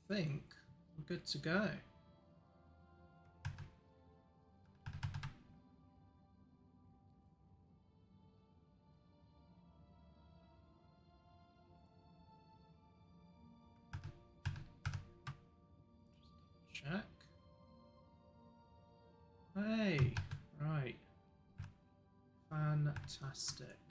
think we're good to go. Check. Hey, right. Fantastic.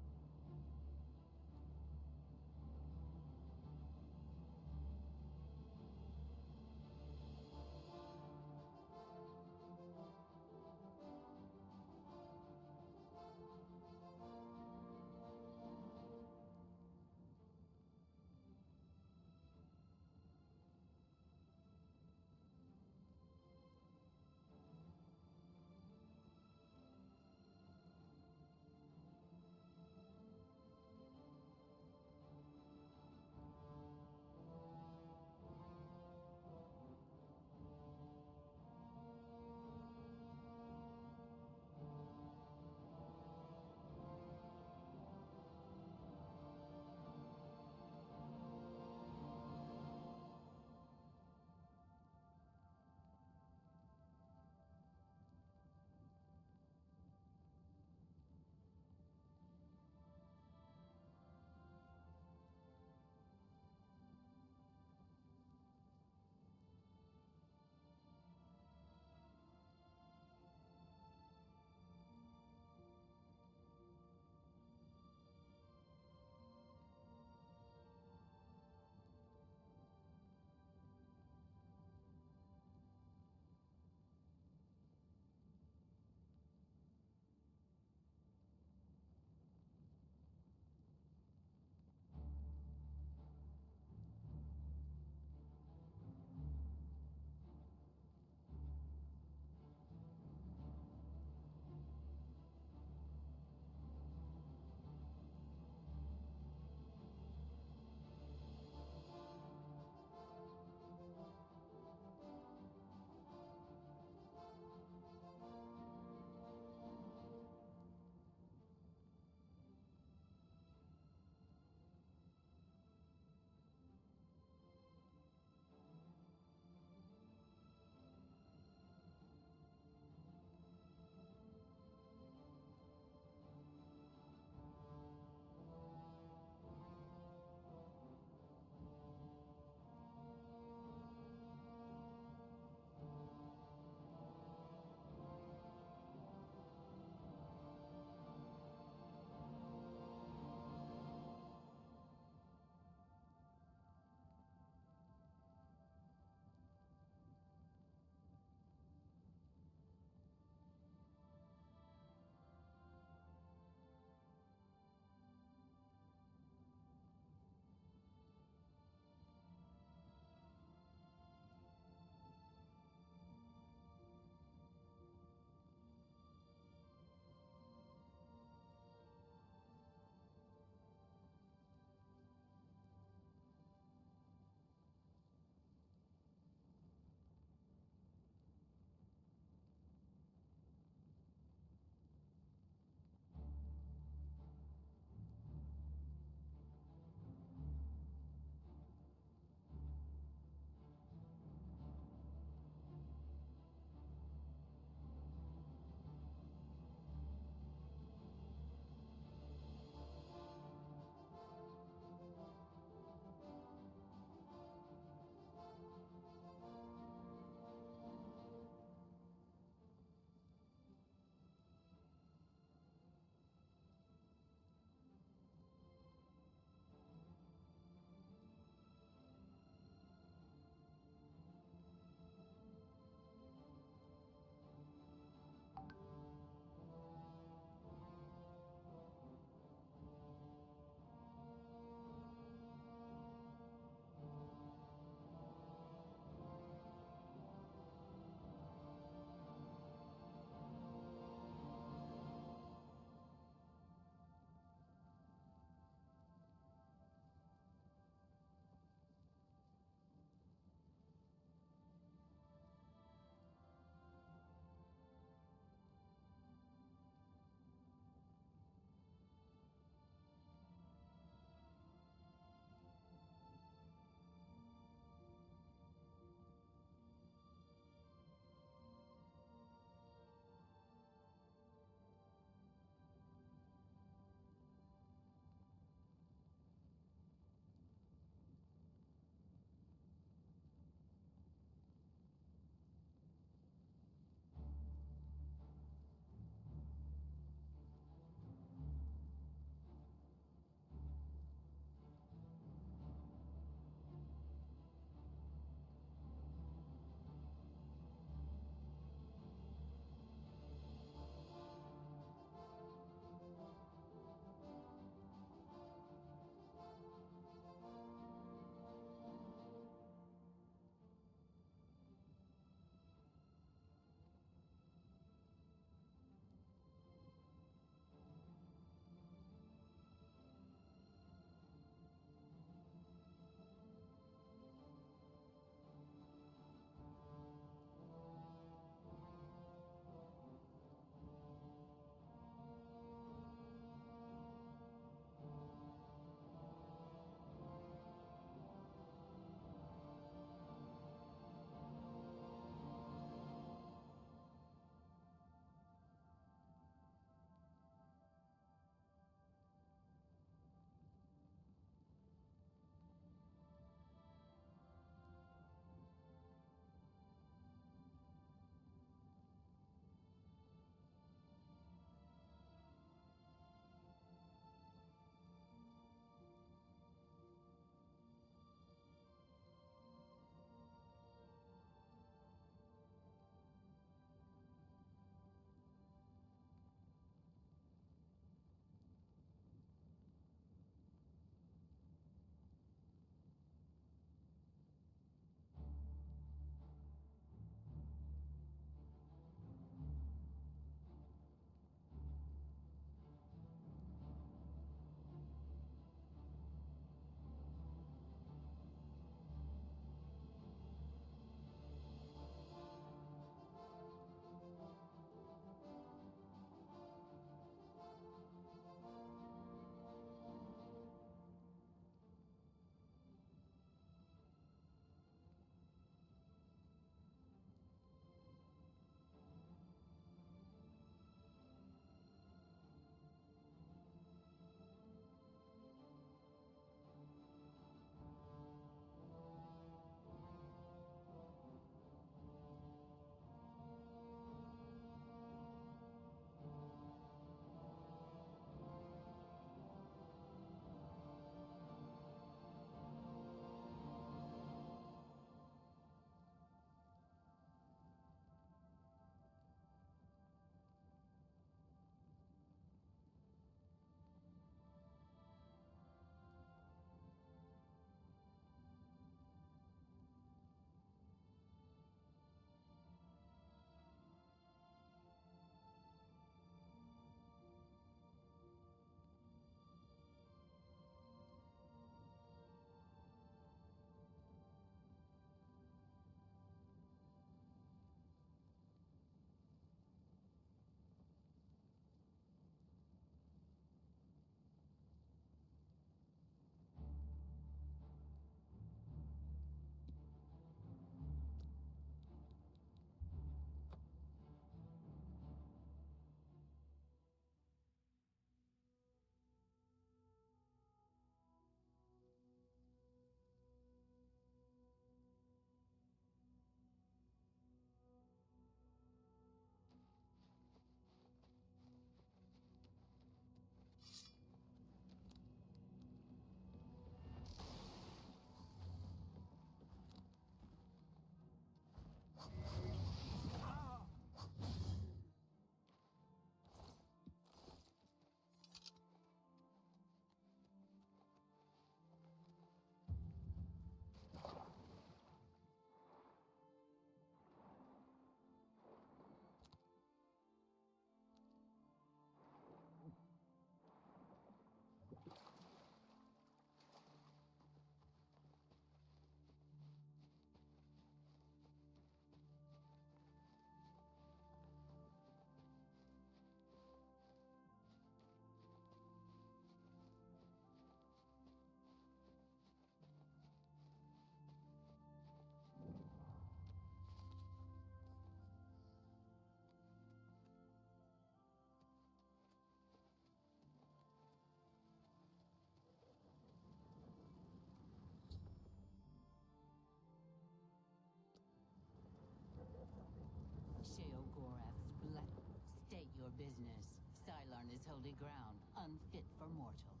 is holy ground, unfit for mortals.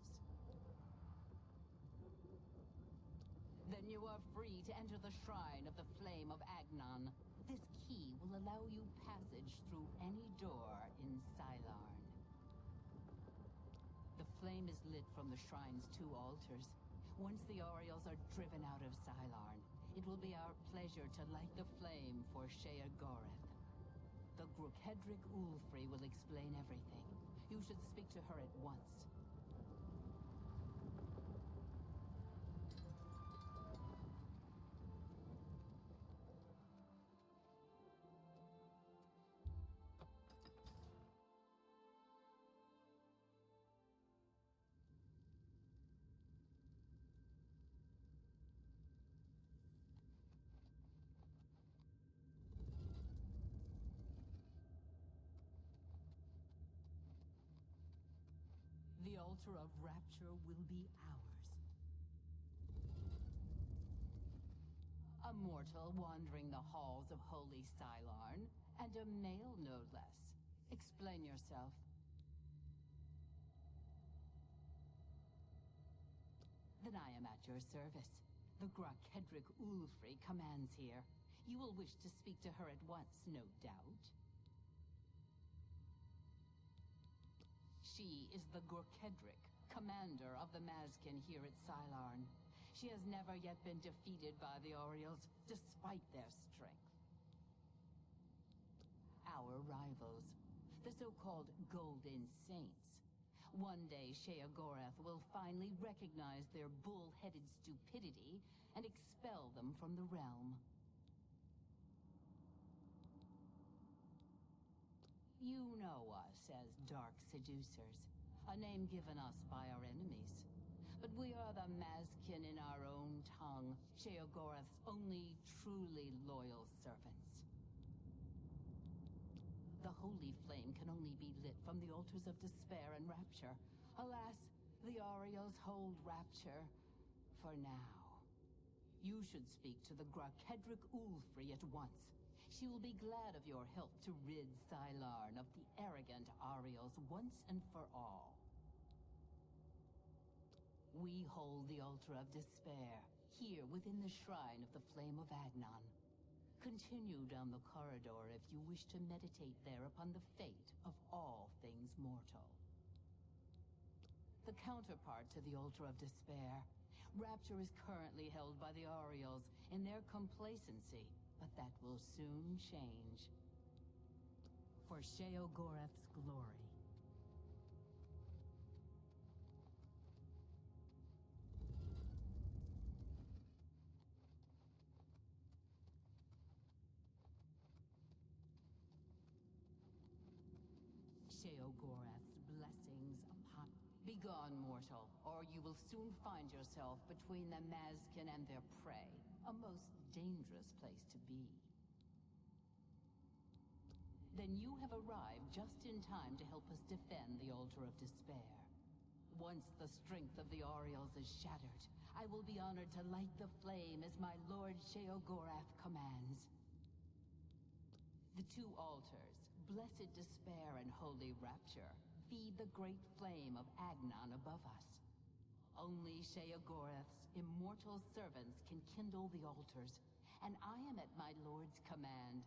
Then you are free to enter the shrine of the Flame of Agnon. This key will allow you passage through any door in Sylarn. The flame is lit from the shrine's 2 altars. Once the Oriels are driven out of Sylarn, it will be our pleasure to light the flame for Sheogorath. The Grokedric Ulfri will explain everything. You should speak to her at once. The altar of rapture will be ours. A mortal wandering the halls of holy Sylarn, and a male no less. Explain yourself. Then I am at your service. The Grokedric Ulfri commands here. You will wish to speak to her at once, no doubt. She is the Grokedric, commander of the Mazkin here at Sylarn. She has never yet been defeated by the Oriels, despite their strength. Our rivals, the so-called Golden Saints. One day Sheogorath will finally recognize their bull-headed stupidity and expel them from the realm. You know us as Dark Seducers, a name given us by our enemies. But we are the Mazkin in our own tongue, Sheogorath's only truly loyal servants. The holy flame can only be lit from the altars of despair and rapture. Alas, the Oriels hold rapture for now. You should speak to the Grokedric Ulfri at once. She will be glad of your help to rid Sylarn of the arrogant Oriels once and for all. We hold the altar of despair, here within the shrine of the Flame of Agnon. Continue down the corridor if you wish to meditate there upon the fate of all things mortal. The counterpart to the altar of despair, rapture is currently held by the Oriels in their complacency, but that will soon change. For Sheogorath's glory. Sheogorath's blessings upon... Begone, mortal, or you will soon find yourself between the Mazkin and their prey. A most dangerous place to be. Then you have arrived just in time to help us defend the Altar of Despair. Once the strength of the Oriels is shattered, I will be honored to light the flame as my Lord Sheogorath commands. The 2 altars, Blessed Despair and Holy Rapture, feed the great flame of Agnon above us. Only Sheogorath's immortal servants can kindle the altars, and I am at my lord's command.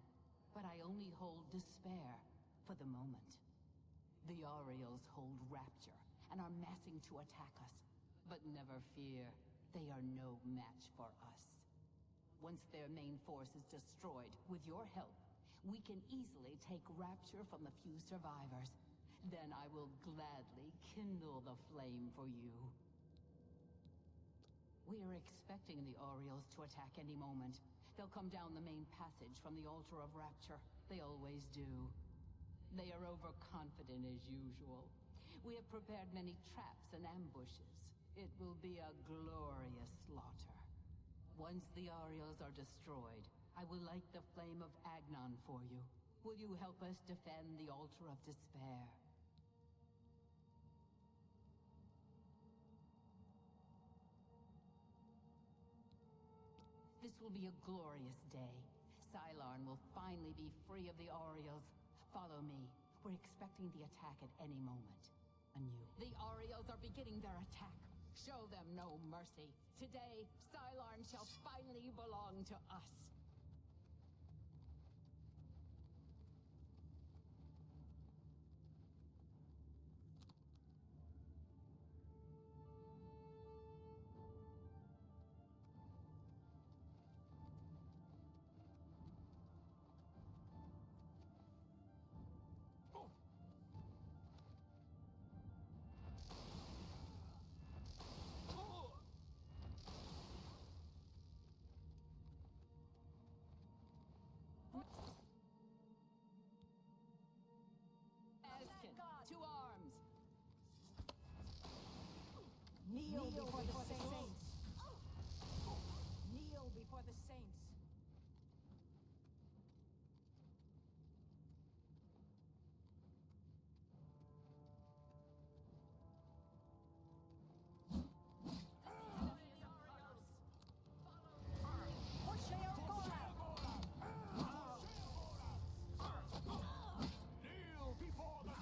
But I only hold despair for the moment. The Oriels hold rapture and are massing to attack us. But never fear, they are no match for us. Once their main force is destroyed, with your help, we can easily take rapture from the few survivors. Then I will gladly kindle the flame for you. We are expecting the Oriels to attack any moment. They'll come down the main passage from the Altar of Rapture. They always do. They are overconfident as usual. We have prepared many traps and ambushes. It will be a glorious slaughter. Once the Oriels are destroyed, I will light the flame of Agnon for you. Will you help us defend the Altar of Despair? This will be a glorious day. Sylarn will finally be free of the Oriels. Follow me. We're expecting the attack at any moment. on you. The Ariels are beginning their attack. Show them no mercy. Today, Cylon shall finally belong to us. To arms! Kneel before the saints! Kneel before the saints!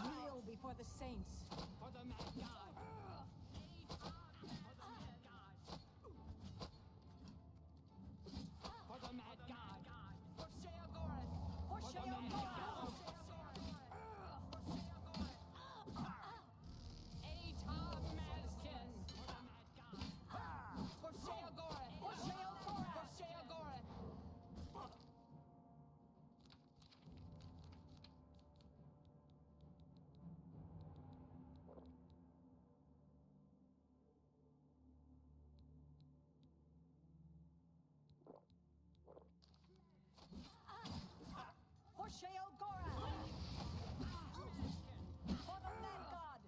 Kneel before the saints! For the mad god! For the mad god! For Sheogorath! For Sheogorath! Atom Maskin! For the mad god! For Sheogorath! For Sheogorath! For Sheogorath! For Sheogorath! For the mad god!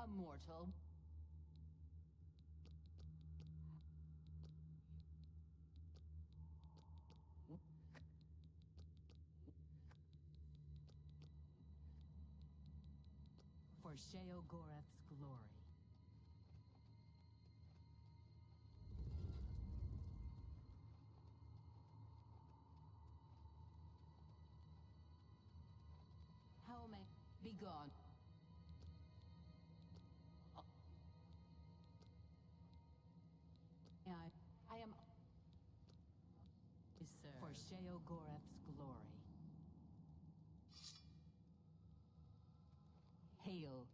A mortal. For Sheogorath's glory. How may be gone? I am. Sir. For Sheogorath's glory. Hail.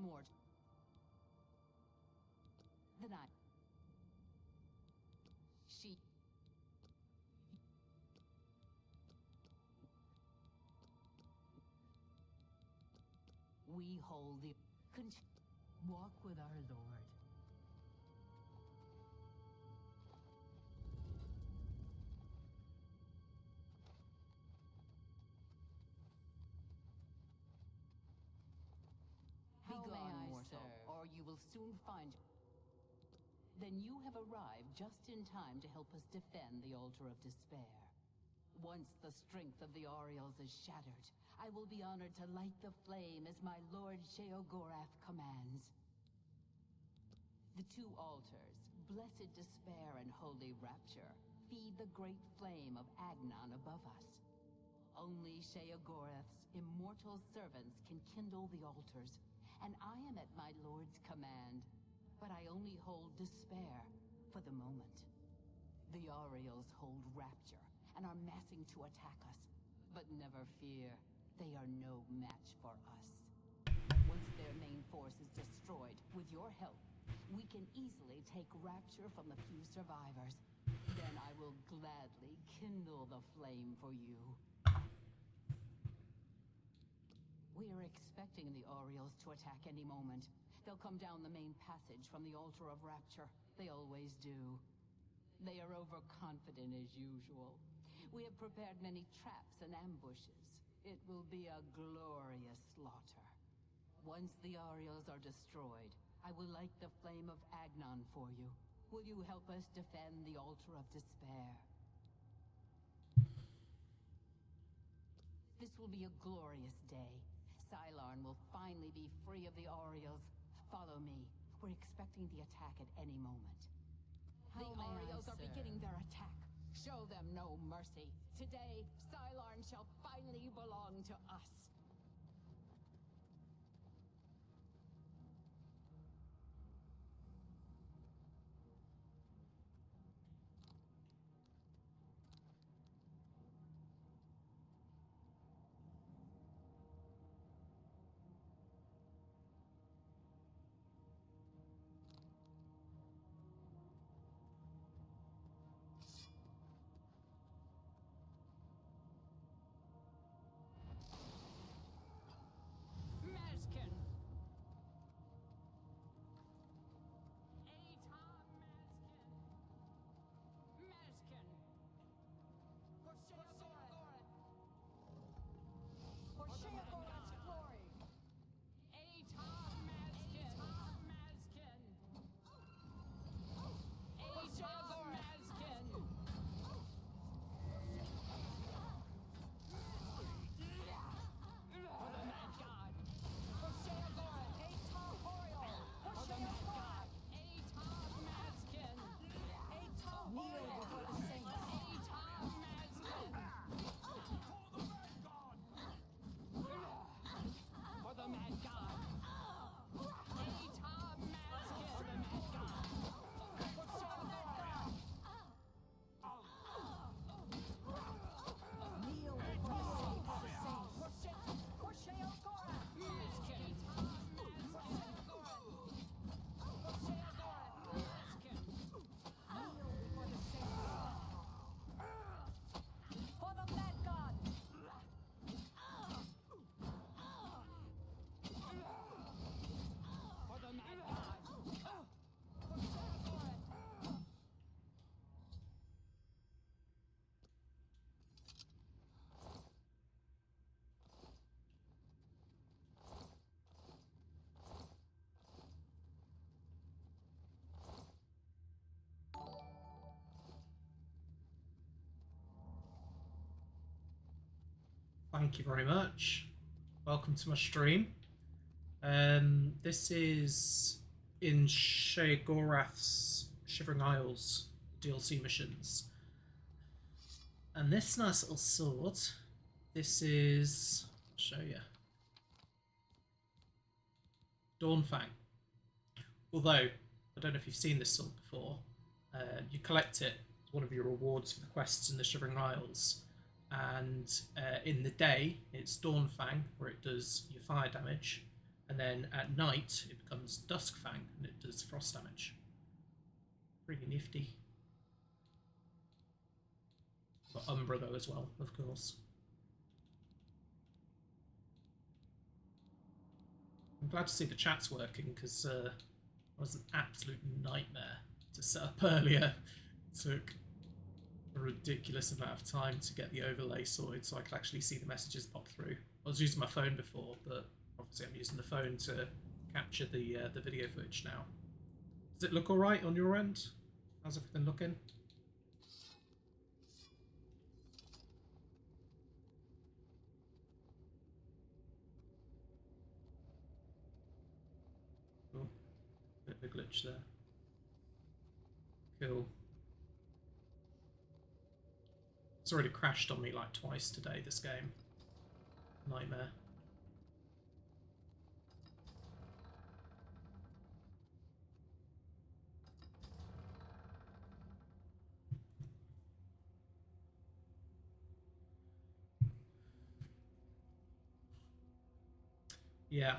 more than I. She. We hold the. Walk with our Lord. How may Begone, I mortal, serve? Or you will soon find. Then you have arrived just in time to help us defend the Altar of Despair. Once the strength of the Oriels is shattered, I will be honored to light the flame as my Lord Sheogorath commands. The two altars, Blessed Despair and Holy Rapture, feed the great flame of Agnon above us. Only Sheogorath's immortal servants can kindle the altars, and I am at my Lord's command. But I only hold despair for the moment. The Oriels hold Rapture and are massing to attack us. But never fear, they are no match for us. Once their main force is destroyed, with your help, we can easily take Rapture from the few survivors. Then I will gladly kindle the flame for you. We are expecting the Oriels to attack any moment. They'll come down the main passage from the Altar of Rapture. They always do. They are overconfident as usual. We have prepared many traps and ambushes. It will be a glorious slaughter. Once the Oriels are destroyed, I will light the flame of Agnon for you. Will you help us defend the Altar of Despair? This will be a glorious day. Sylarn will finally be free of the Oriels. Follow me. We're expecting the attack at any moment. How The may I Oriels are serve? beginning their attack. Show them no mercy. Today, Sylarn shall finally belong to us. Mazkin! Mazkin! For Sheogorath's glory! Mazkin! For the Mad God! For Sheogorath! For Sheogorath! Mazkin! Kneel before the saints! Mazkin! For the Mad God! Mazkin! For the Mad God! For Sheogorath! Kneel before the saints. For Sheogorath! Mazkin! For Sheogorath! For Sheogorath! Mazkin! Kneel before the saints. For the Mad God. For the Mad God! For Sheogorath! Thank you very much. Welcome to my stream. This is in Sheogorath's Shivering Isles DLC missions. And this nice little sword, this is, I'll show you, Dawnfang. Although, I don't know if you've seen this sword before, you collect it as one of your rewards for the quests in the Shivering Isles. And in the day, it's Dawnfang, where it does your fire damage. And then at night it becomes Duskfang and it does frost damage. Pretty nifty. Got Umbra though as well, of course. I'm glad to see the chat's working because it was an absolute nightmare to set up earlier. It took a ridiculous amount of time to get the overlay sorted so I could actually see the messages pop through. I was using my phone before, but obviously I'm using the phone to capture the video footage now. Does it look alright on your end? How's everything looking? Oh, bit of a glitch there. Cool. It's already crashed on me like twice today, this game. Nightmare. Yeah.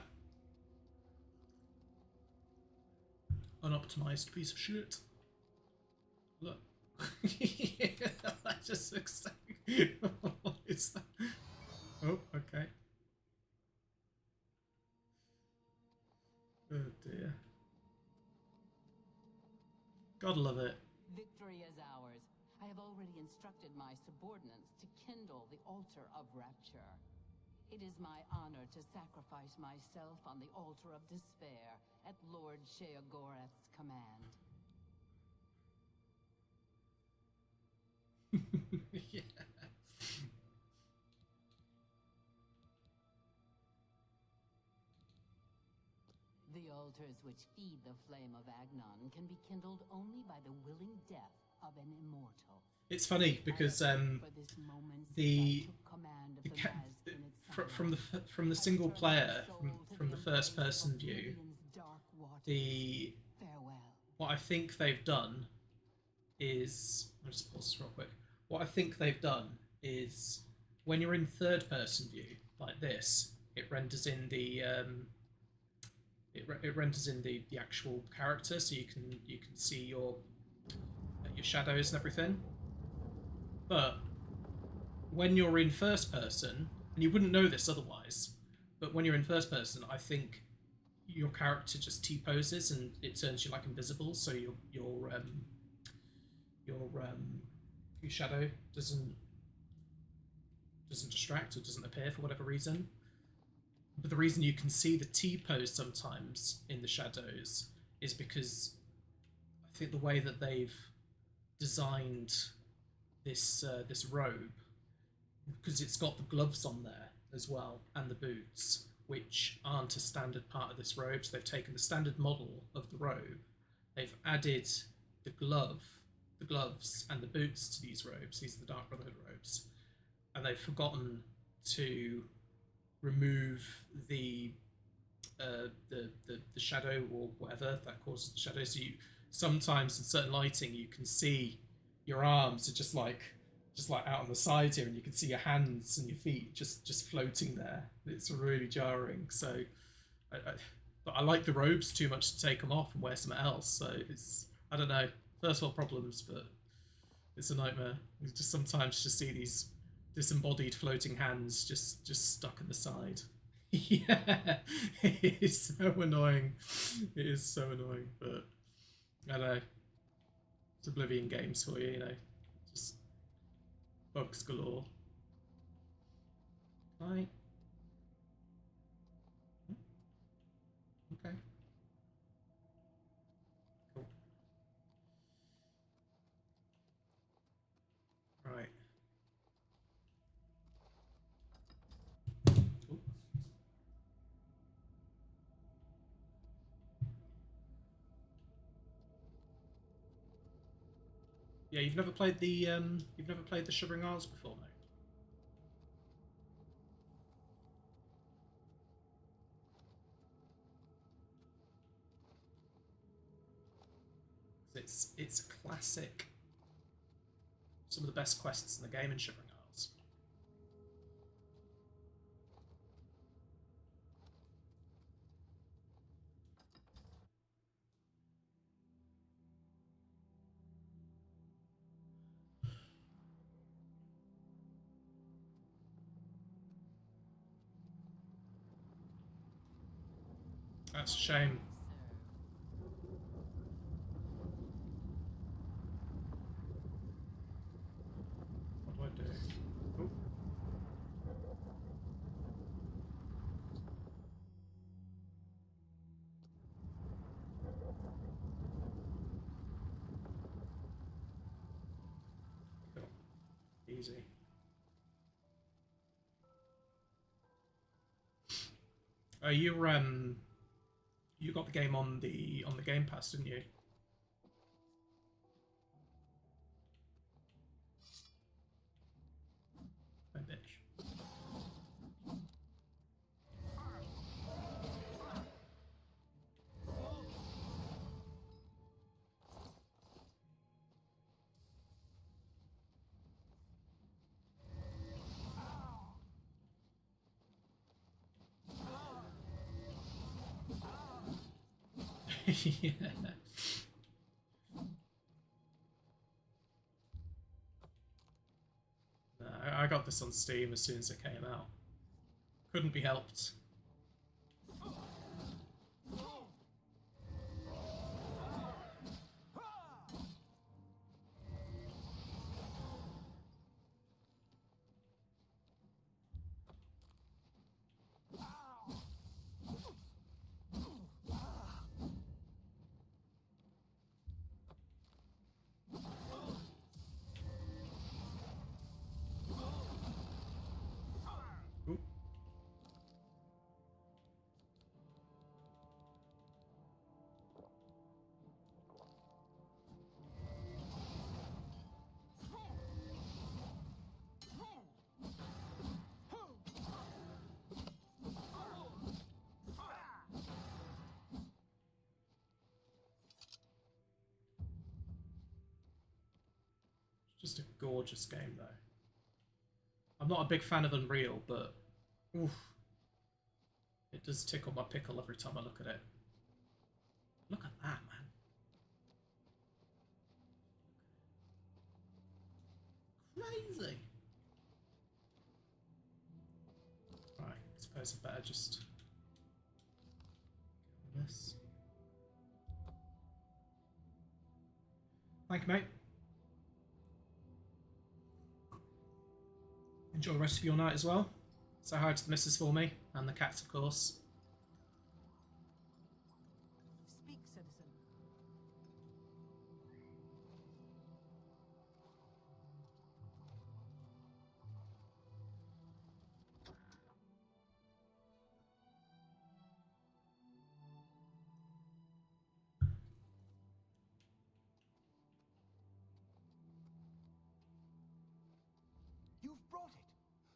Unoptimized piece of shit. Look. That just looks so... What is that? Oh, okay. Oh dear. Gotta love it. Victory is ours. I have already instructed my subordinates to kindle the altar of rapture. It is my honor to sacrifice myself on the altar of despair at Lord Sheogorath's command. Yeah. The altars which feed the flame of Agnon can be kindled only by the willing death of an immortal. It's funny because from the single player, from the first person view, what I think they've done is, I'll just pause this real quick. What I think they've done is when you're in third person view like this, it renders in the it renders in the actual character, so you can see your shadows and everything. But when you're in first person, and you wouldn't know this otherwise, but when you're in first person, I think your character just T-poses and it turns you like invisible, so your shadow doesn't distract or doesn't appear for whatever reason. But the reason you can see the T-pose sometimes in the shadows is because I think the way that they've designed this this robe, because it's got the gloves on there as well and the boots, which aren't a standard part of this robe. So they've taken the standard model of the robe, they've added the gloves and the boots to these robes. These are the Dark Brotherhood robes, and they've forgotten to remove the shadow or whatever that causes the shadow. So you sometimes in certain lighting you can see your arms are just like out on the side here, and you can see your hands and your feet just floating there. It's really jarring. So but I like the robes too much to take them off and wear something else. So it's, I don't know, first world problems, but it's a nightmare. You just sometimes just see these disembodied floating hands just stuck in the side. Yeah, it is so annoying. It is so annoying, but I know. It's Oblivion games for you, you know. Just bugs galore. Right. Okay. Cool. Right. Ooh. Yeah, you've never played the Shivering Isles before, mate. It's classic. Some of the best quests in the game in Shivering Isles. That's a shame. What do I do? Ooh. Cool. Easy. You got the game on the Game Pass, didn't you? My bitch. Yeah. No, I got this on Steam as soon as it came out. Couldn't be helped. Ooh. Just a gorgeous game, though. I'm not a big fan of Unreal, but oof, it does tickle my pickle every time I look at it. Look at that, man. Crazy. Right, I suppose I better just get on this. Thank you, mate. Enjoy the rest of your night as well. Say hi to the missus for me, and the cats, of course. Speak, citizen. You've brought it.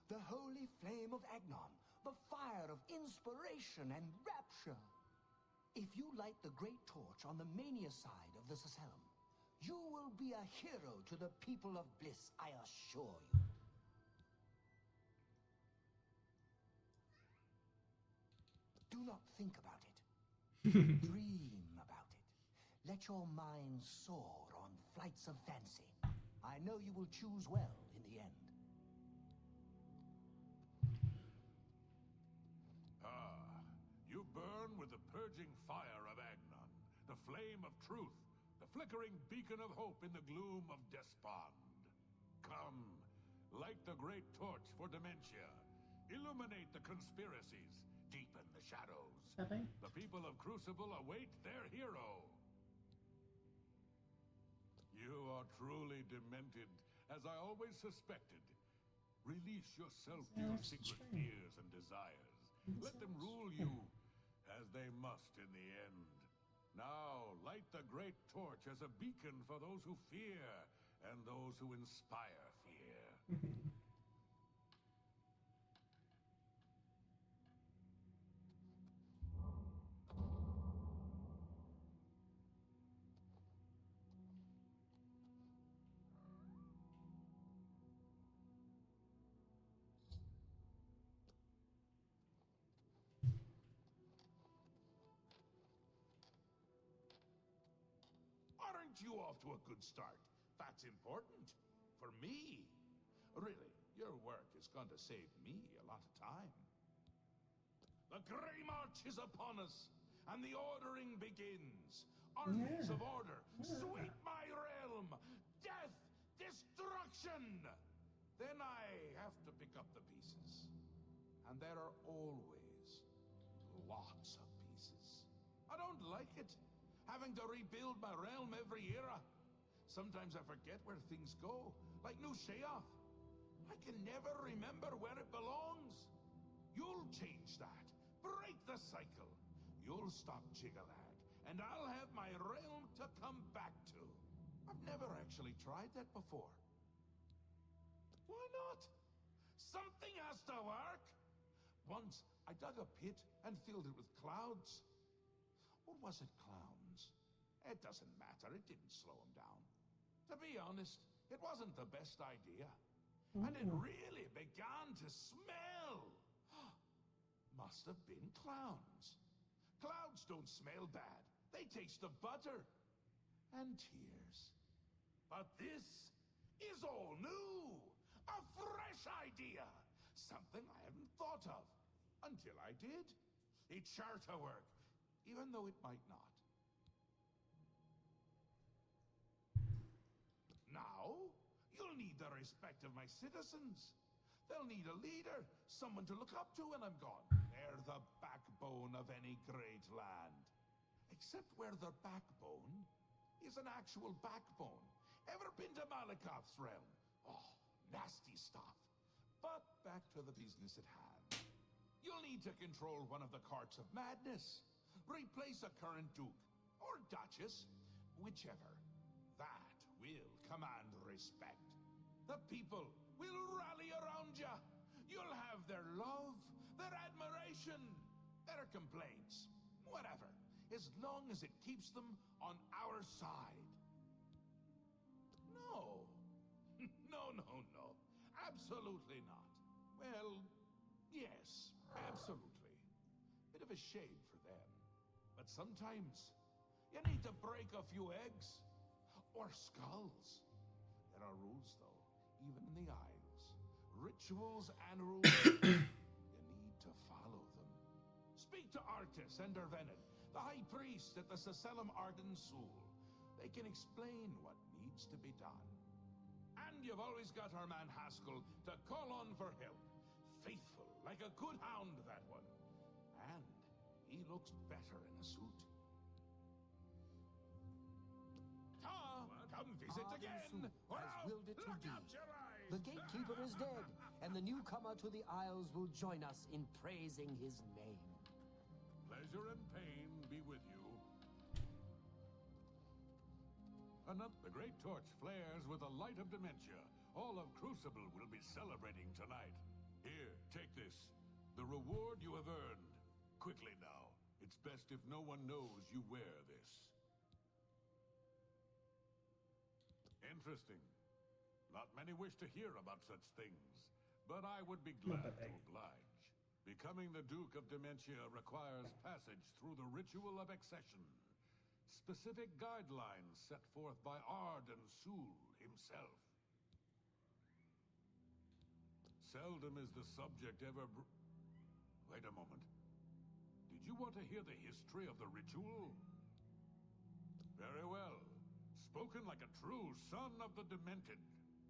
The holy flame of Agnon. The fire of inspiration and rapture. If you light the great torch on the mania side of the Sacellum, you will be a hero to the people of Bliss, I assure you. Do not think about it. Dream about it. Let your mind soar on flights of fancy. I know you will choose well in the end. You burn with the purging fire of Agnon, the flame of truth, the flickering beacon of hope in the gloom of despond. Come, light the great torch for dementia. Illuminate the conspiracies, deepen the shadows. Okay. The people of Crucible await their hero. You are truly demented, as I always suspected. Release yourself to your secret fears and desires. Let them rule you, as they must in the end. Now, light the great torch as a beacon for those who fear and those who inspire fear. Aren't you off to a good start? That's important. For me. Really, your work is going to save me a lot of time. The Grey March is upon us. and the ordering begins. Armies of order, sweep my realm! Death! Destruction! Then I have to pick up the pieces. And there are always lots of pieces. I don't like it, having to rebuild my realm every era. Sometimes I forget where things go, like New Sheoth. I can never remember where it belongs. You'll change that. Break the cycle. You'll stop Jiggalad, and I'll have my realm to come back to. I've never actually tried that before. Why not? Something has to work. Once, I dug a pit and filled it with clouds. Or was it clowns? It doesn't matter. It didn't slow him down. To be honest, it wasn't the best idea. And it really began to smell. Must have been clowns. Clouds don't smell bad. They taste of butter and tears. But this is all new. A fresh idea. Something I hadn't thought of. Until I did. It's sure to work, even though it might not. Now, you'll need the respect of my citizens. They'll need a leader, someone to look up to when I'm gone. They're the backbone of any great land. Except where the backbone is an actual backbone. Ever been to Malakoth's realm? Oh, nasty stuff. But back to the business at hand. You'll need to control one of the carts of madness. Replace a current duke, or duchess, whichever. That will command respect. The people will rally around you. You'll have their love, their admiration, their complaints, whatever, as long as it keeps them on our side. No. No. Absolutely not. Well, yes, absolutely. Bit of a shame for them. But sometimes, you need to break a few eggs. Or skulls. There are rules, though, even in the Isles. Rituals and rules. You need to follow them. Speak to Artis and Dervenin, the High Priest at the Sacelum Arden Sul. They can explain what needs to be done. And you've always got our man Haskell to call on for help. Faithful, like a good hound, that one. And he looks better in a suit. Come visit again! Has willed it to Look be. out your eyes! The gatekeeper is dead, and the newcomer to the Isles will join us in praising his name. Pleasure and pain be with you. The Great Torch flares with the light of dementia. All of Crucible will be celebrating tonight. Here, take this. The reward you have earned. Quickly now. It's best if no one knows you wear this. Interesting. Not many wish to hear about such things, but I would be glad to oblige. Becoming the Duke of Dementia requires passage through the ritual of accession. Specific guidelines set forth by Arden Sul himself. Seldom is the subject ever Wait a moment. Did you want to hear the history of the ritual? Very well. Spoken like a true son of the Demented.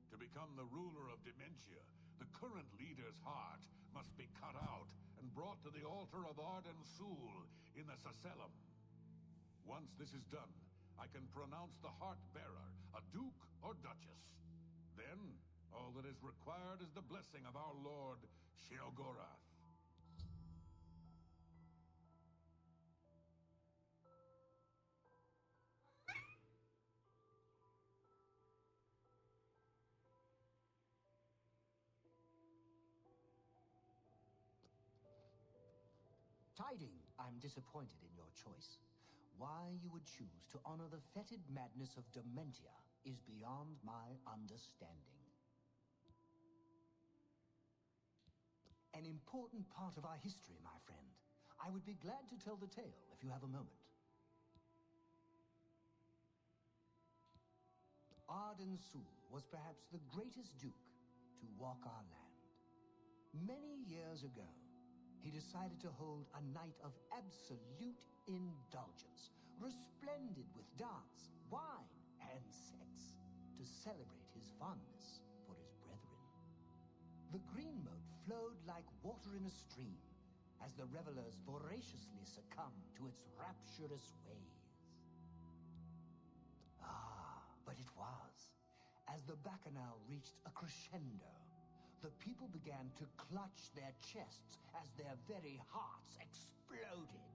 To become the ruler of Dementia, the current leader's heart must be cut out and brought to the altar of Arden Sul in the Sacelum. Once this is done, I can pronounce the heart bearer a duke or duchess. Then, all that is required is the blessing of our Lord Sheogorath. Tiding, I'm disappointed in your choice. Why you would choose to honor the fetid madness of Dementia is beyond my understanding. An important part of our history, my friend. I would be glad to tell the tale if you have a moment. Arden Sul was perhaps the greatest duke to walk our land. Many years ago, he decided to hold a night of absolute indulgence, resplendent with dance, wine, and sex, to celebrate his fondness for his brethren. The green moat flowed like water in a stream, as the revelers voraciously succumbed to its rapturous ways. Ah, but it was. As the bacchanal reached a crescendo, the people began to clutch their chests as their very hearts exploded.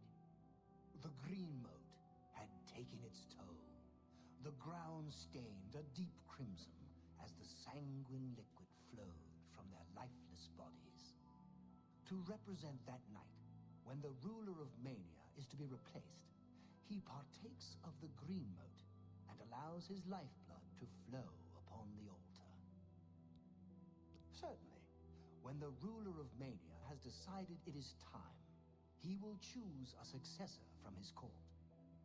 The green moat had taken its toll. The ground stained a deep crimson as the sanguine liquid flowed from their lifeless bodies. To represent that night, when the ruler of Mania is to be replaced, he partakes of the green moat and allows his lifeblood to flow upon the altar. Certainly, when the ruler of Mania has decided it is time, he will choose a successor from his court.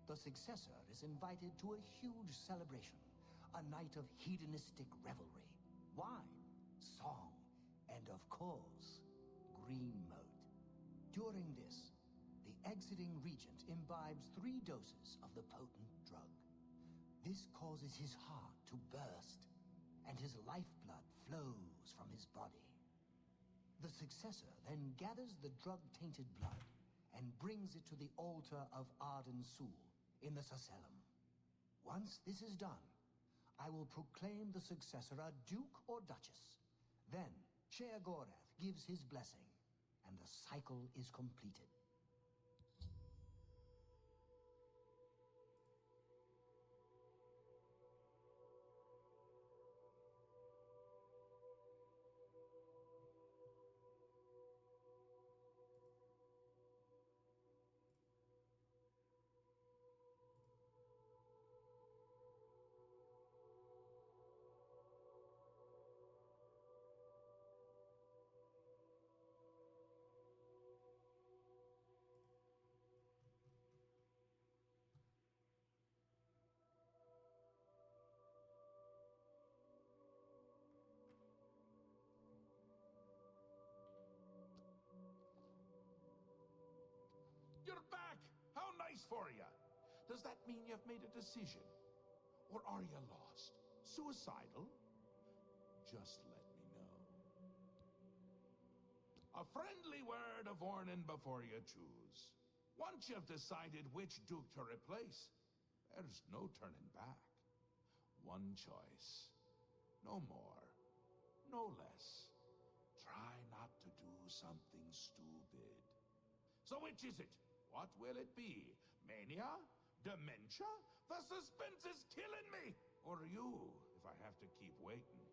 The successor is invited to a huge celebration, a night of hedonistic revelry, wine, song, and of course, green moat. During this, the exiting regent imbibes 3 doses of the potent drug. This causes his heart to burst, and his lifeblood flows from his body. The successor then gathers the drug-tainted blood and brings it to the altar of Arden Sul in the Sacellum. Once this is done, I will proclaim the successor a duke or duchess. Then, Sheogorath gives his blessing, and the cycle is completed. You're back! How nice for you! Does that mean you've made a decision? Or are you lost? Suicidal? Just let me know. A friendly word of warning before you choose. Once you've decided which duke to replace, there's no turning back. One choice. No more. No less. Try not to do something stupid. So which is it? What will it be? Mania? Dementia? The suspense is killing me! Or you, if I have to keep waiting.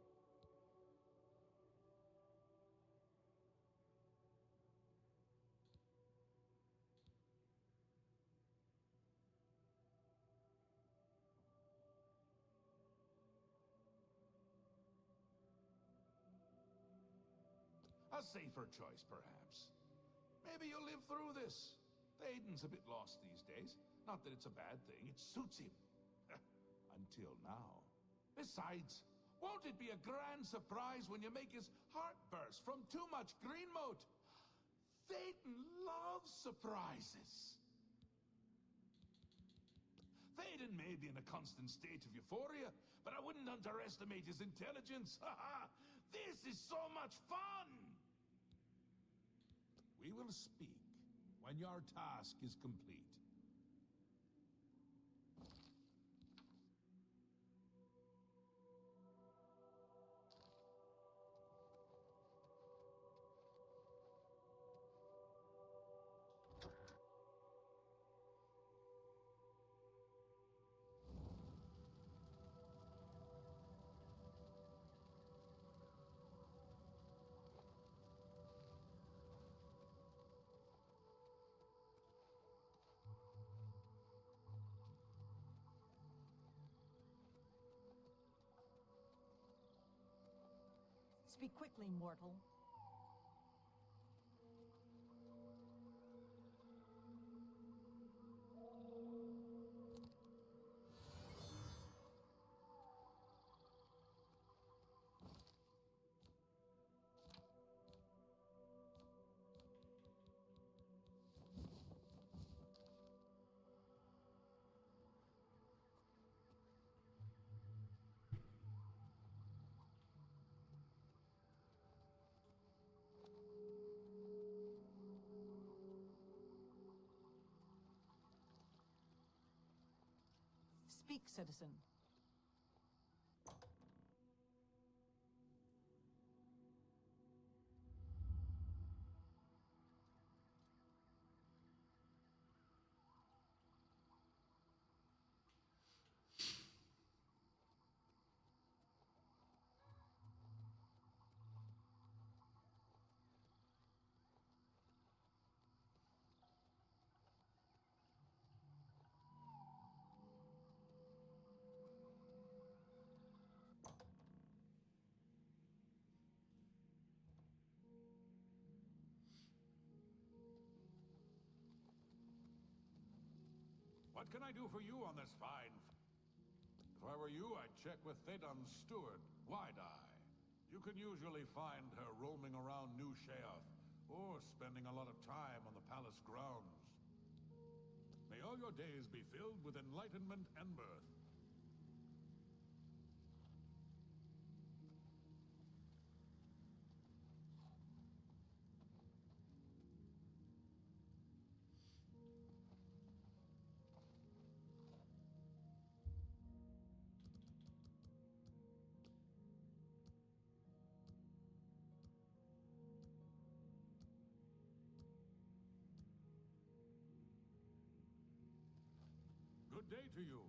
A safer choice, perhaps. Maybe you'll live through this. Aiden's a bit lost these days. Not that it's a bad thing, it suits him. Until now. Besides, won't it be a grand surprise when you make his heart burst from too much green moat? Thaden loves surprises. Thaden may be in a constant state of euphoria, but I wouldn't underestimate his intelligence. This is so much fun! We will speak when your task is complete. Speak quickly, mortal. Speak, citizen. What can I do for you on this fine... If I were you, I'd check with Thedon's steward, Wide-Eye. You can usually find her roaming around New Sheoth, or spending a lot of time on the palace grounds. May all your days be filled with enlightenment and mirth. Good day to you.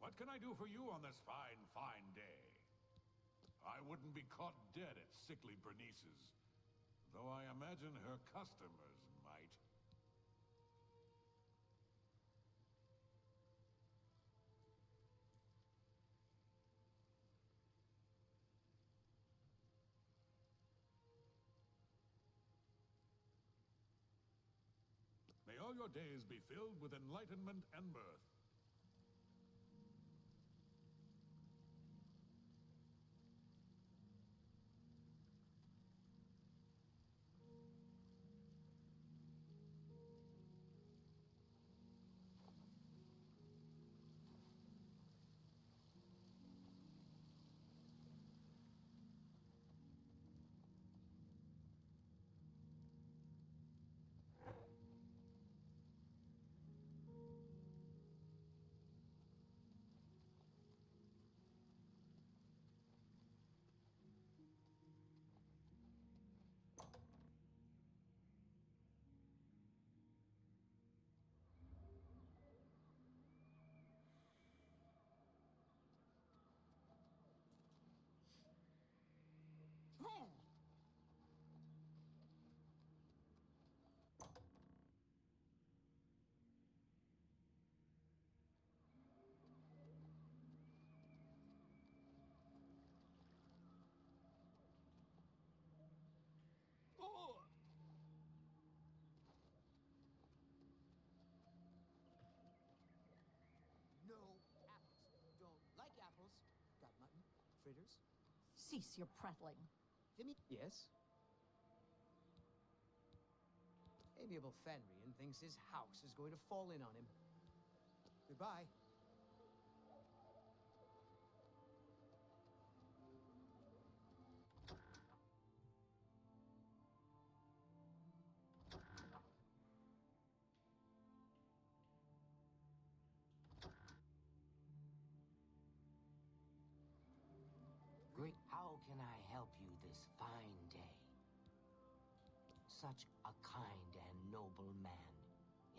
What can I do for you on this fine, fine day? I wouldn't be caught dead at sickly Bernice's, though I imagine her customers might. May all your days be filled with enlightenment and mirth. fritters? Cease your prattling. Yes? Amiable Fenrian thinks his house is going to fall in on him. Goodbye. Great, how can I help you this fine day? Such a kind and noble man.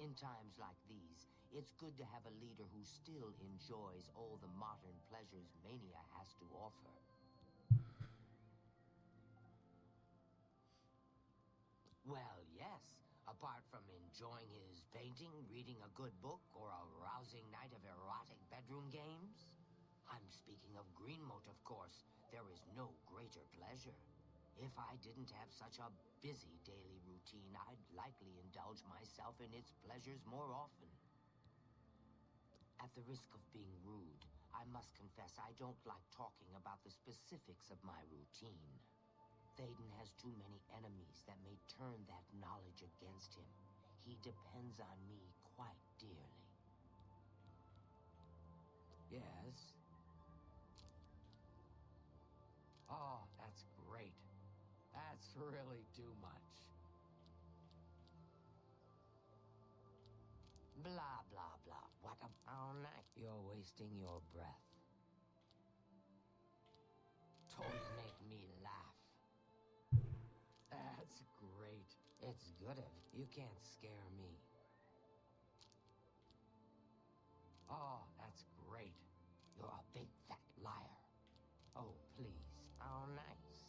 In times like these, it's good to have a leader who still enjoys all the modern pleasures Mania has to offer. Well, yes. Apart from enjoying his painting, reading a good book, or a rousing night of erotic bedroom games? I'm speaking of Greenmote, of course. There is no greater pleasure. If I didn't have such a busy daily routine, I'd likely indulge myself in its pleasures more often. At the risk of being rude, I must confess I don't like talking about the specifics of my routine. Thaden has too many enemies that may turn that knowledge against him. He depends on me quite dearly. Yes? Oh, that's great. That's really too much. Blah, blah, blah. What a... Oh, night. You're wasting your breath. Don't make me laugh. That's great. It's good of you. You can't scare me. Oh, that's great. You're a big fat liar. Oh, please. Oh, nice.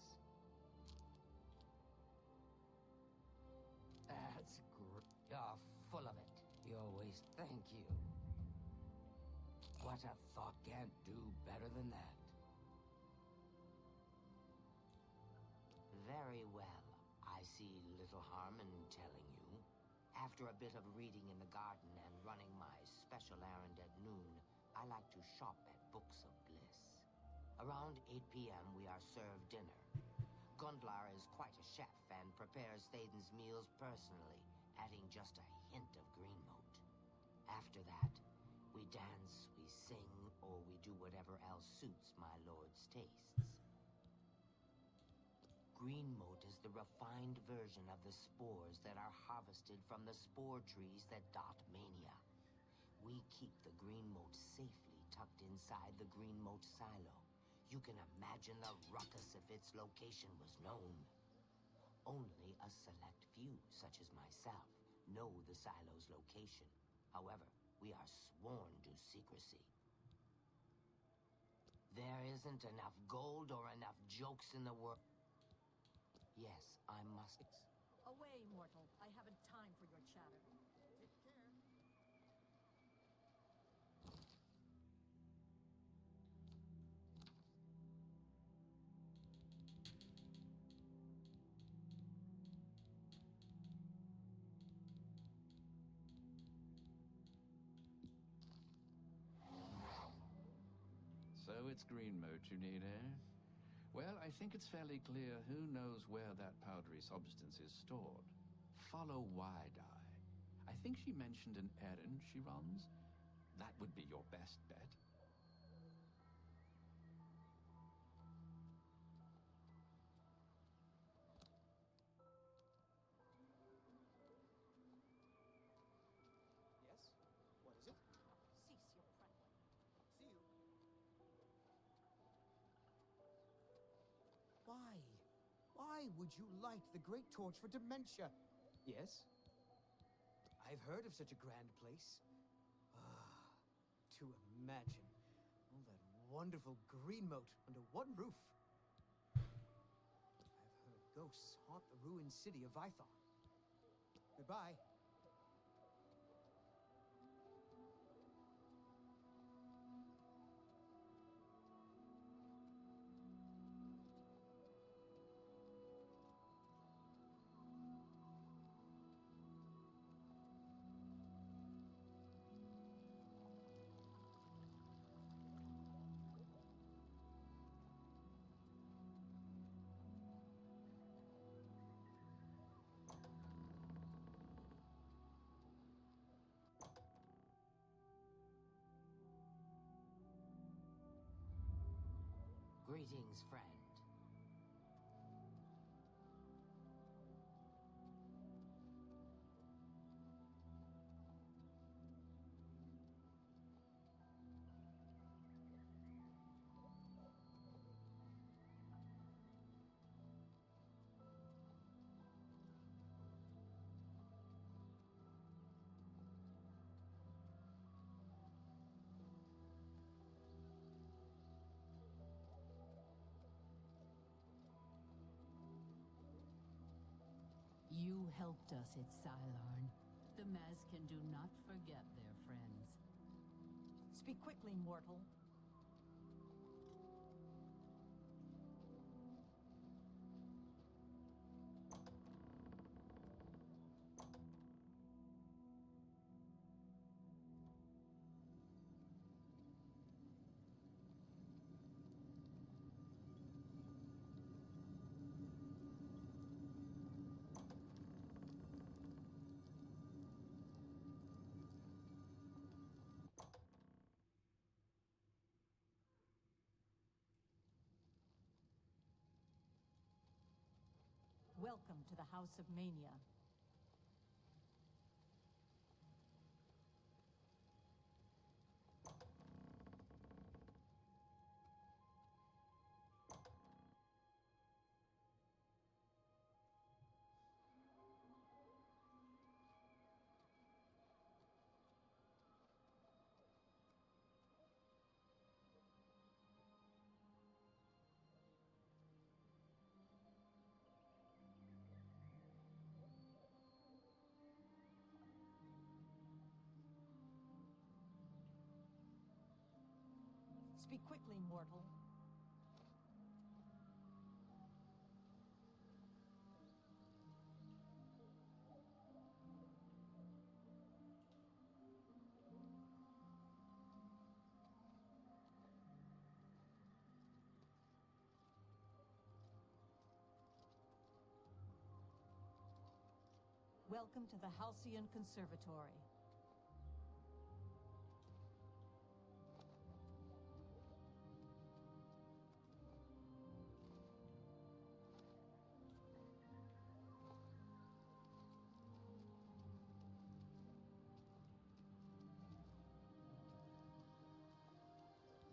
That's great. You're full of it. You always thank you. What a thought can't do better than that. Very well. I see little harm in telling you. After a bit of reading in the garden and running my special errand at noon, I like to shop at Books of Bliss. Around 8 p.m. we are served dinner. Gundlar is quite a chef and prepares Thaden's meals personally, adding just a hint of Greenmote. After that, we dance, we sing, or we do whatever else suits my lord's tastes. Greenmote is the refined version of the spores that are harvested from the spore trees that dot Mania. We keep the Greenmote safely tucked inside the Greenmote silo. You can imagine the ruckus if its location was known. Only a select few, such as myself, know the silo's location. However, we are sworn to secrecy. There isn't enough gold or enough jokes in the world. Yes, I must. Away, mortal. I haven't time for your chatter. Take care. So it's Greenmote you need, eh? Well, I think it's fairly clear who knows where that powdery substance is stored. Follow Wide-Eye. I think she mentioned an errand she runs. That would be your best bet. Yes? What is it? Cease your prattling. See you. Why would you light the great torch for dementia? Yes? I've heard of such a grand place. To imagine all that wonderful Greenmote under one roof. I've heard ghosts haunt the ruined city of Vython. Goodbye. Greetings, friend. You helped us at Cylorn. The Mazkin do not forget their friends. Speak quickly, mortal. Welcome to the House of Mania. Speak quickly, mortal. Welcome to the Halcyon Conservatory.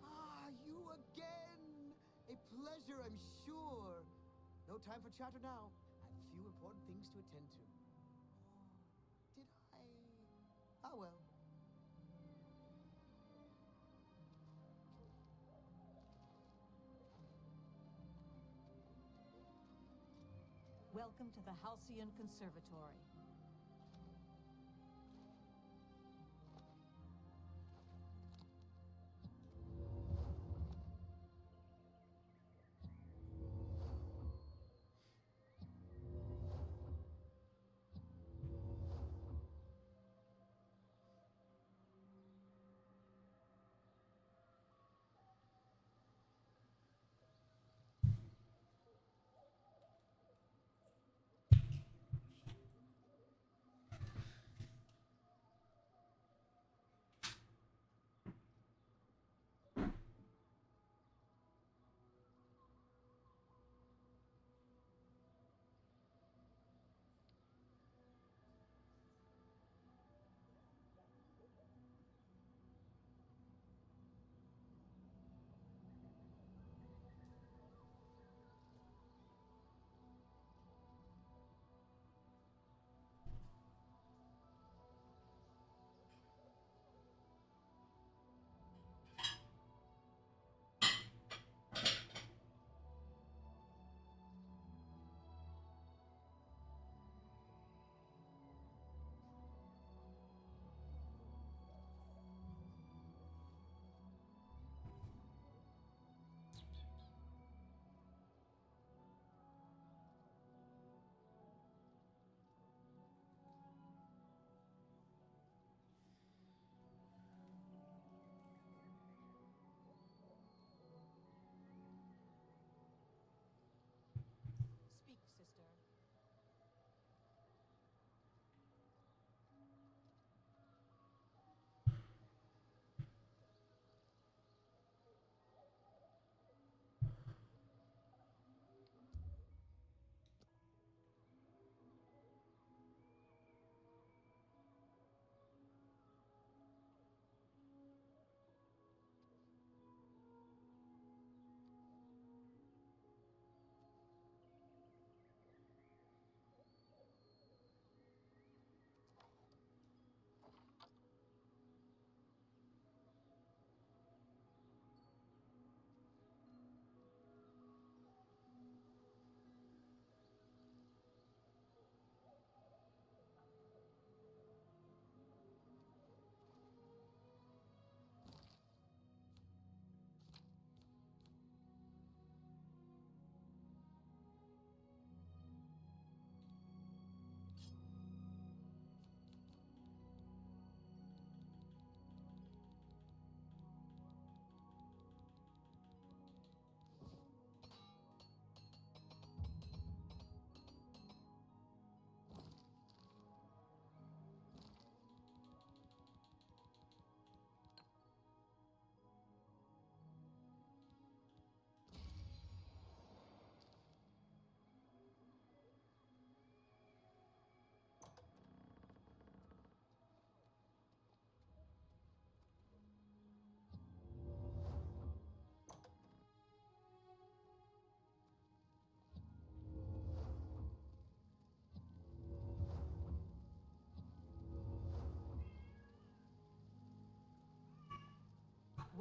Ah, you again! A pleasure, I'm sure. No time for chatter now. I have a few important things to attend to. Oh, did I? Ah, well. Welcome to the Halcyon Conservatory.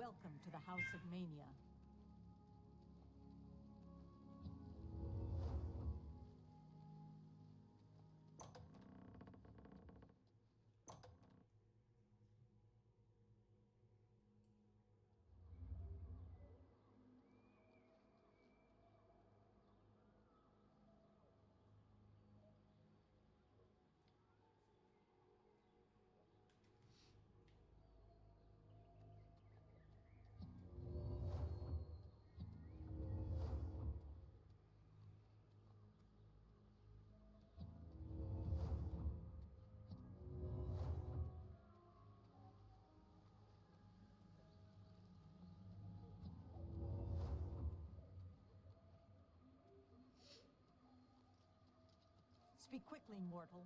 Welcome to the House of Mania. Speak quickly, mortal.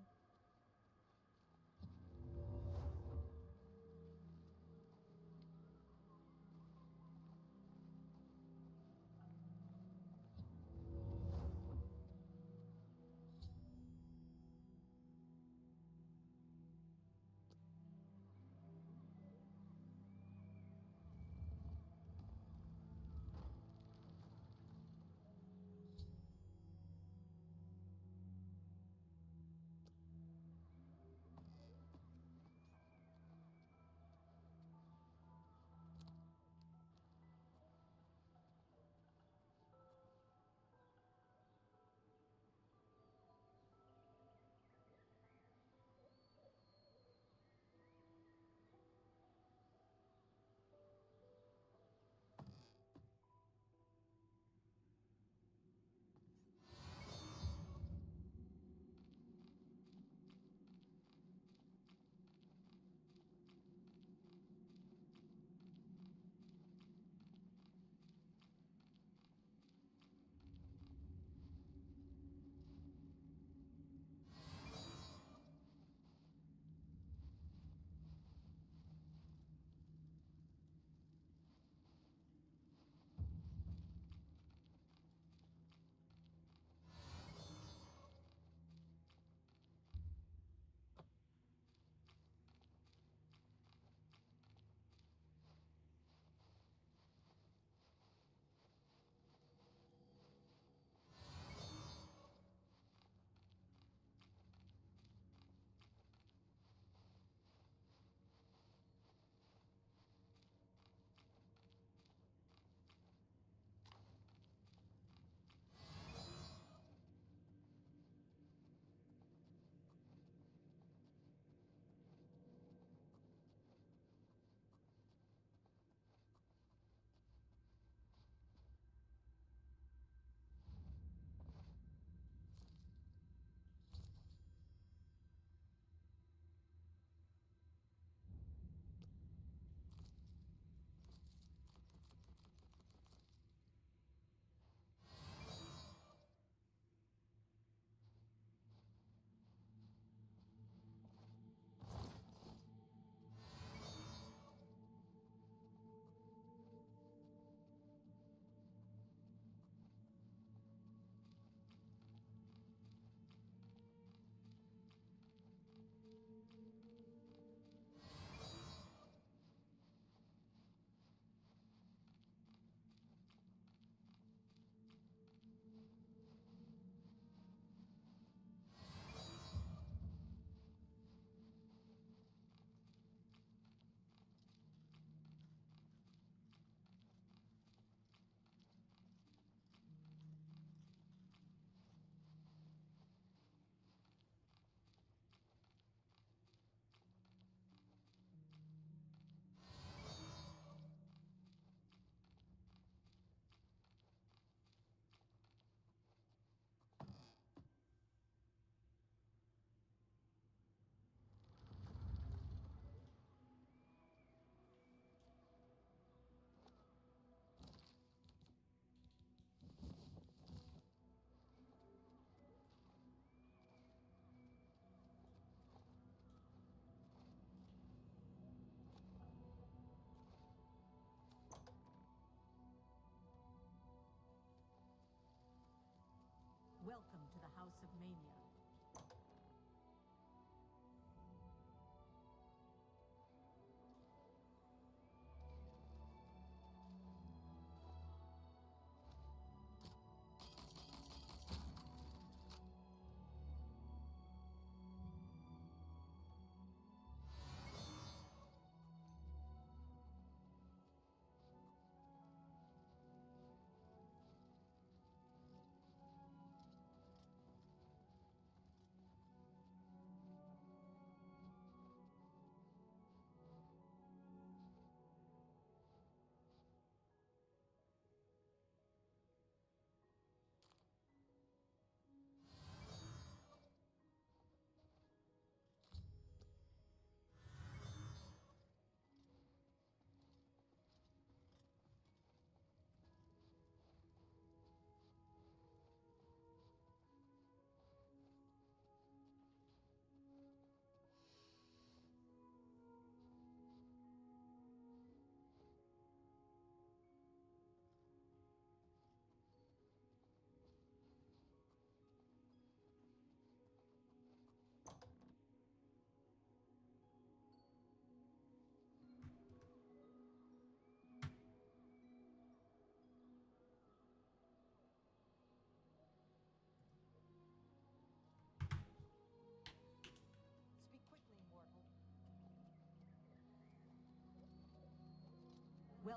Welcome to the House of Mania.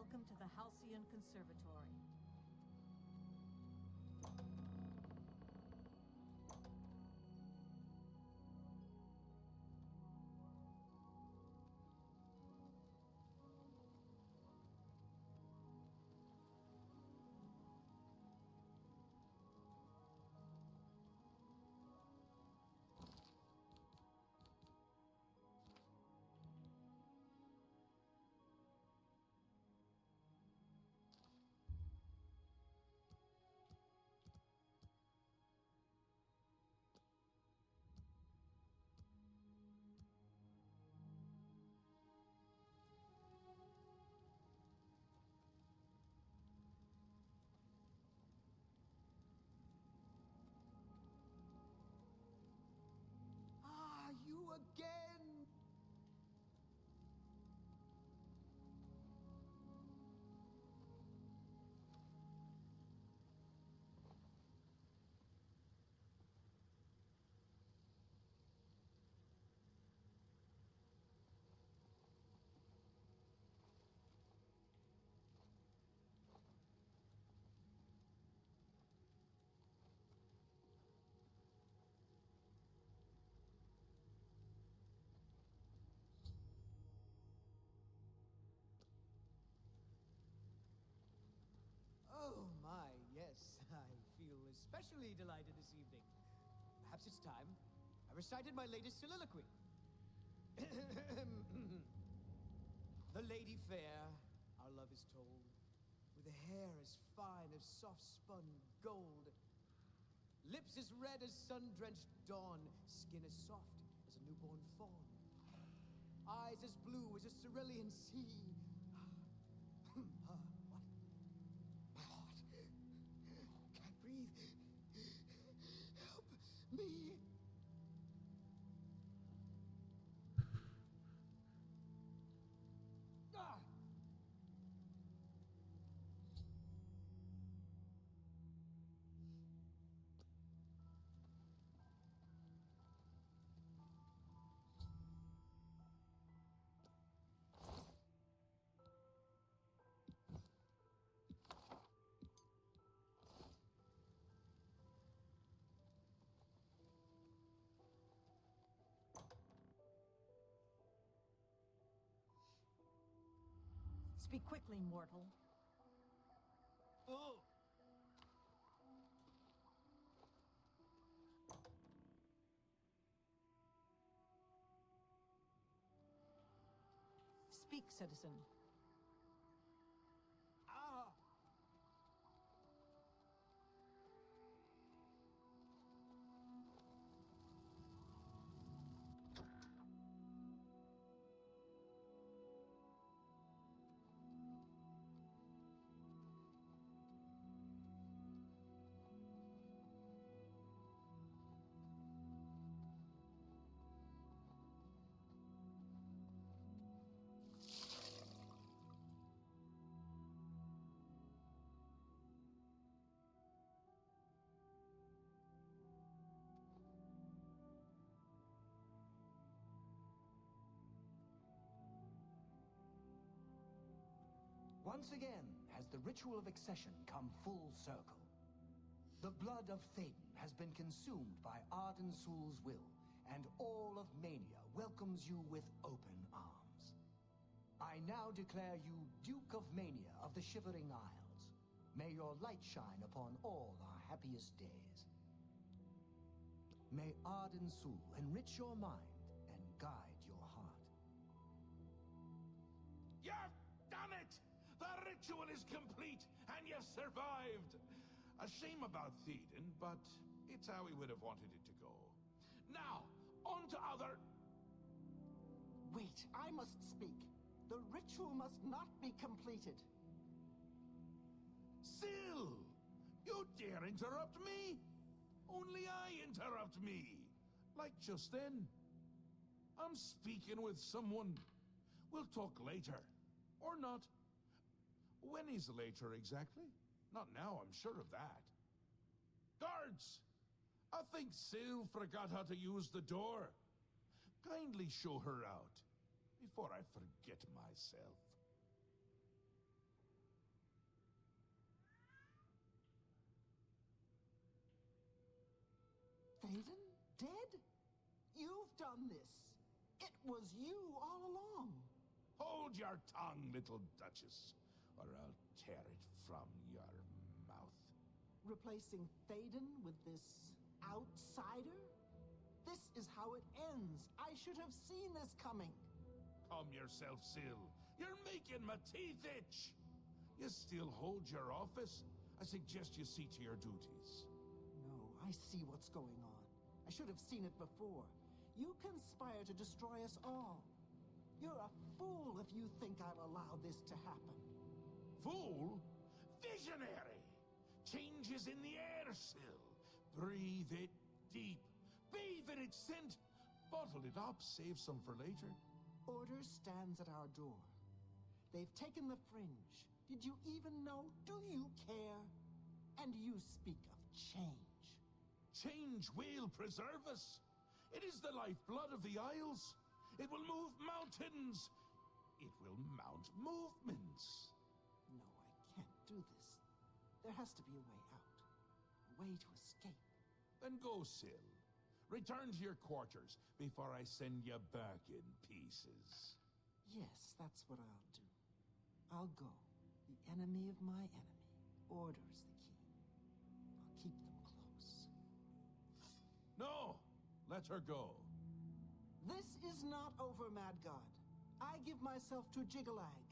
Welcome to the Halcyon Conservatory. Ah, you again! Oh my, yes, I feel especially delighted this evening. Perhaps it's time I recited my latest soliloquy. The lady fair, our love is told, with a hair as fine as soft-spun gold, lips as red as sun-drenched dawn, skin as soft as a newborn fawn, eyes as blue as a cerulean sea. What? My heart can't breathe. Help me. Ah! Speak quickly, mortal. Oh! Speak, citizen. Ah! Once again has the ritual of accession come full circle. The blood of Thaden has been consumed by Ardensul's will, and all of Mania welcomes you with open arms. I now declare you Duke of Mania of the Shivering Isles. May your light shine upon all our happiest days. May Ardensul enrich your mind and guide your heart. You've done it! The ritual is complete, and you've survived! A shame about Théden, but it's how we would have wanted it to go. Now, on to other... Wait, I must speak. The ritual must not be completed. Syl! You dare interrupt me? Only I interrupt me. Like just then. I'm speaking with someone. We'll talk later. Or not. When is later exactly? Not now, I'm sure of that. Guards! I think Syl forgot how to use the door. Kindly show her out, before I forget myself. Théoden? Dead? You've done this. It was you all along. Hold your tongue, little Duchess, or I'll tear it from your mouth. Replacing Théoden with this outsider? This is how it ends. I should have seen this coming. Calm yourself, Syl. You're making my teeth itch. You still hold your office? I suggest you see to your duties. No, I see what's going on. I should have seen it before. You conspire to destroy us all. You're a fool if you think I'll allow this to happen. Fool? Visionary! Change is in the air, Syl. Breathe it deep. Bathe in its scent. Bottle it up, save some for later. Order stands at our door. They've taken the fringe. Did you even know? Do you care? And you speak of change. Change will preserve us. It is the lifeblood of the Isles. It will move mountains. It will mount movements. No, I can't do this. There has to be a way out. A way to escape. Then go, Syl. Return to your quarters before I send you back in pieces. Yes, that's what I'll do. I'll go. The enemy of my enemy orders the key. I'll keep them close. No! Let her go. This is not over, Mad God. I give myself to Jiggalag.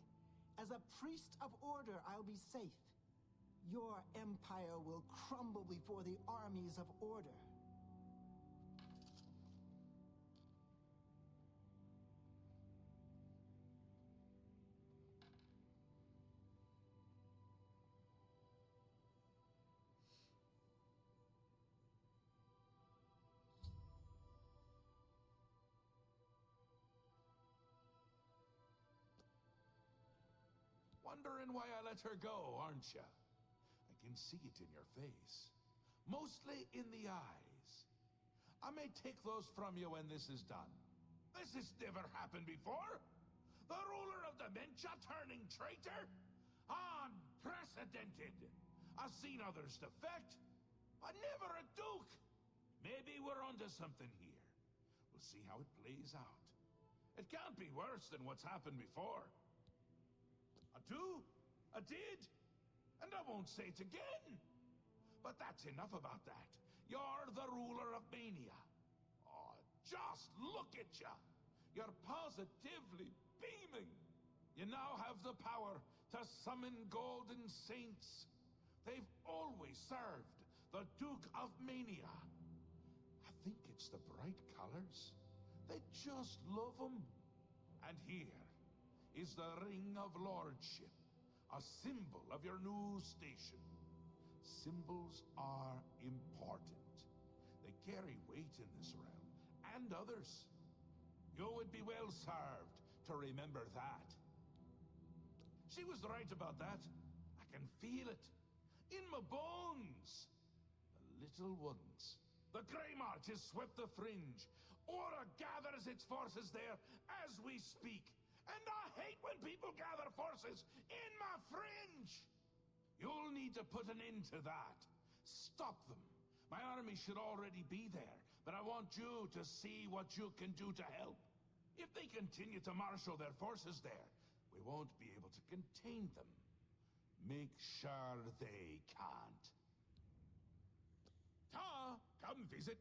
As a priest of order, I'll be safe. Your empire will crumble before the armies of order. Wondering why I let her go, aren't you? I can see it in your face. Mostly in the eyes. I may take those from you when this is done. This has never happened before. The ruler of dementia turning traitor? Unprecedented. I've seen others defect, but never a duke. Maybe we're onto something here. We'll see how it plays out. It can't be worse than what's happened before. A do, a did, and I won't say it again. But that's enough about that. You're the ruler of Mania. Oh, just look at you. You're positively beaming. You now have the power to summon golden saints. They've always served the Duke of Mania. I think it's the bright colors. They just love them. And here is the Ring of Lordship, a symbol of your new station. Symbols are important. They carry weight in this realm, and others. You would be well served to remember that. She was right about that. I can feel it. In my bones. The little ones. The Grey March has swept the fringe. Aura gathers its forces there as we speak. And I hate when people gather forces in my fringe! You'll need to put an end to that. Stop them. My army should already be there, but I want you to see what you can do to help. If they continue to marshal their forces there, we won't be able to contain them. Make sure they can't. Ta, come visit.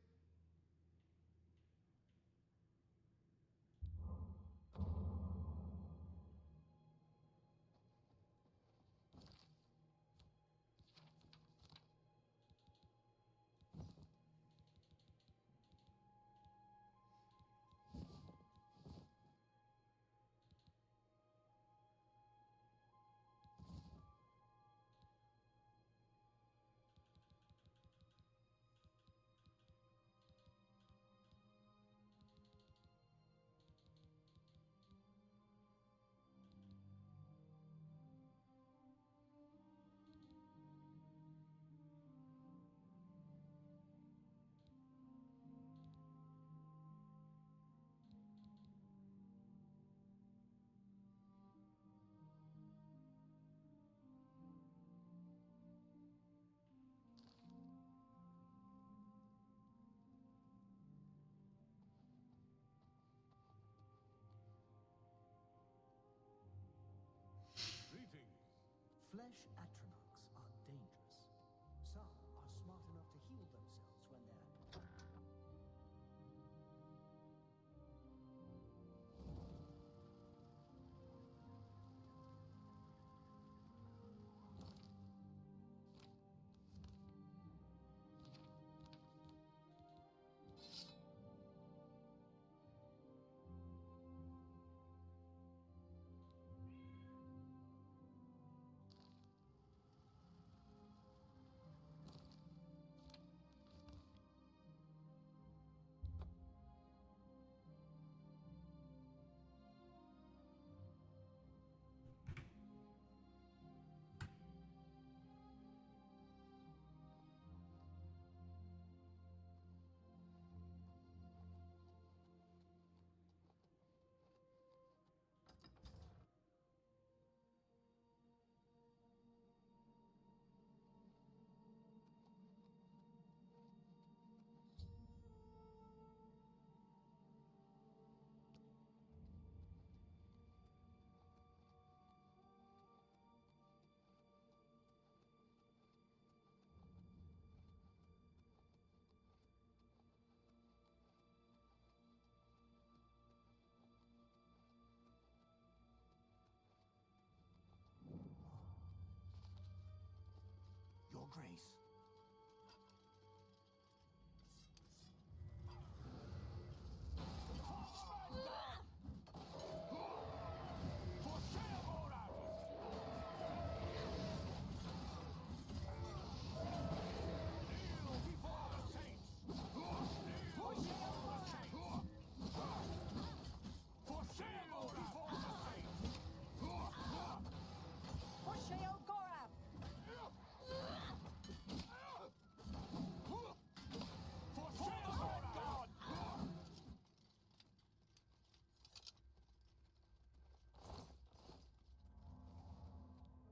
Grace.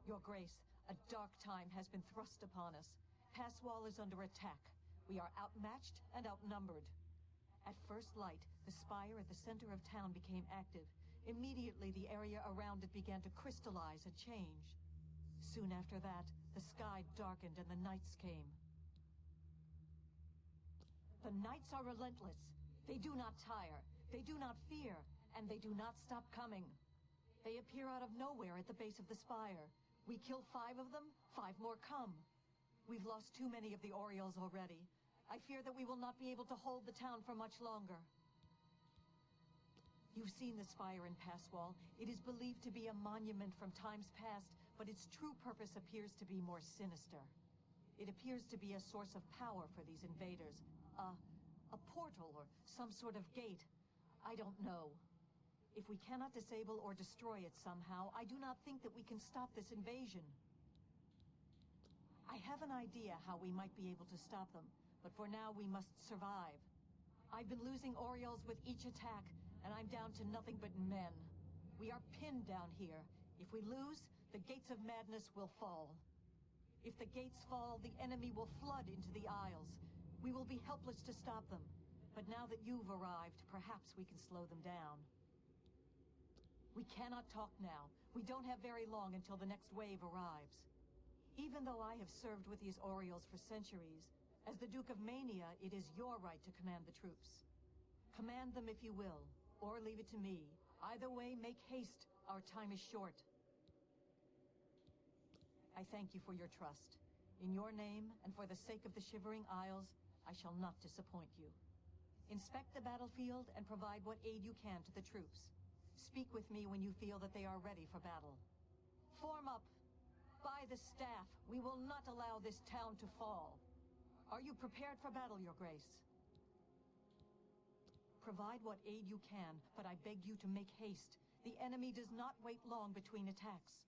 Your Grace, a dark time has been thrust upon us. Passwall is under attack. We are outmatched and outnumbered. At first light, the spire at the center of town became active. Immediately, the area around it began to crystallize and change. Soon after that, the sky darkened and the nights came. The nights are relentless. They do not tire, they do not fear, and they do not stop coming. They appear out of nowhere at the base of the spire. We kill 5 of them, 5 more come. We've lost too many of the Orioles already. I fear that we will not be able to hold the town for much longer. You've seen the spire in Passwall. It is believed to be a monument from times past, but its true purpose appears to be more sinister. It appears to be a source of power for these invaders. A portal or some sort of gate. I don't know. If we cannot disable or destroy it somehow, I do not think that we can stop this invasion. I have an idea how we might be able to stop them, but for now we must survive. I've been losing Orioles with each attack, and I'm down to nothing but men. We are pinned down here. If we lose, the gates of madness will fall. If the gates fall, the enemy will flood into the Isles. We will be helpless to stop them. But now that you've arrived, perhaps we can slow them down. We cannot talk now. We don't have very long until the next wave arrives. Even though I have served with these Orioles for centuries, as the Duke of Mania, it is your right to command the troops. Command them if you will, or leave it to me. Either way, make haste. Our time is short. I thank you for your trust. In your name, and for the sake of the Shivering Isles, I shall not disappoint you. Inspect the battlefield and provide what aid you can to the troops. Speak with me when you feel that they are ready for battle. Form up! By the staff, we will not allow this town to fall. Are you prepared for battle, Your Grace? Provide what aid you can, but I beg you to make haste. The enemy does not wait long between attacks.